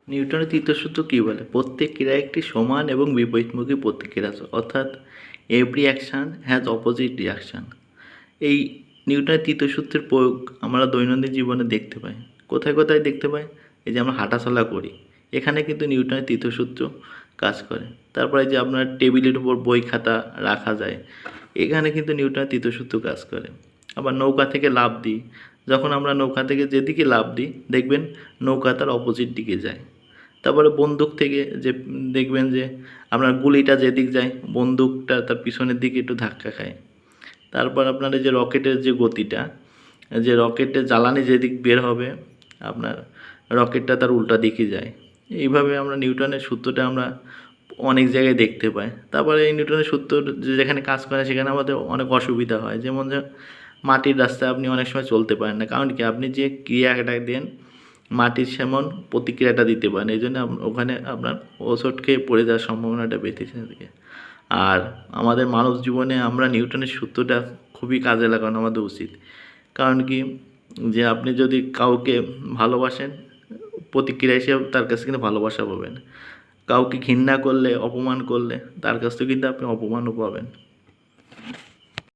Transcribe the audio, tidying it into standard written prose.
নিউটনের তৃতীয় সূত্র কী বলে? প্রত্যেক ক্রিয়া একটি সমান এবং বিপরীতমুখী প্রতিক্রিয়া আছে, অর্থাৎ every action has opposite reaction. এই নিউটনের তৃতীয় সূত্রের প্রয়োগ আমরা দৈনন্দিন জীবনে দেখতে পাই। কোথায় কোথায় দেখতে পাই? এই যে আমরা হাঁটাচলা করি, এখানে কিন্তু নিউটনের তৃতীয় সূত্র কাজ করে। তারপরে যে আপনার টেবিলের উপর বই খাতা রাখা যায়, এখানে কিন্তু নিউটনের তৃতীয় সূত্র কাজ করে। আবার নৌকা থেকে লাফ দিই, যখন আমরা নৌকা থেকে যেদিকে লাফ দিই দেখবেন নৌকা তার অপোজিট দিকে যায়। তারপরে বন্দুক থেকে যে দেখবেন যে আপনার গুলিটা যেদিক যায় বন্দুকটা তার পিছনের দিকে একটু ধাক্কা খায়। তারপর আপনার এই যে রকেটের যে গতিটা, যে রকেটের জ্বালানি যেদিক বের হবে আপনার রকেটটা তার উল্টা দিকে যায়। এইভাবে আমরা নিউটনের সূত্রটা আমরা অনেক জায়গায় দেখতে পাই। তারপরে এই নিউটনের সূত্র যেখানে কাজ করে সেখানে আমাদের অনেক অসুবিধা হয়, যেমন যে মাটির রাস্তায় আপনি অনেক সময় চলতে পারেন না, কারণ কি আপনি যে ক্রিয়াটা দেন মাটির সেমন প্রতিক্রিয়াটা দিতে পারেন, এই জন্য ওখানে আপনার হোঁচট খেয়ে পড়ে যাওয়ার সম্ভাবনাটা বেশি থাকে। আর আমাদের মানব জীবনে আমরা নিউটনের সূত্রটা খুবই কাজে লাগানো আমাদের উচিত। কারণ কি, যে আপনি যদি কাউকে ভালোবাসেন প্রতিক্রিয়া হিসেবে তার কাছে কিন্তু ভালোবাসা পাবেন, কাউকে ঘৃণা করলে অপমান করলে তার কাছ থেকে কিন্তু আপনি অপমানও পাবেন।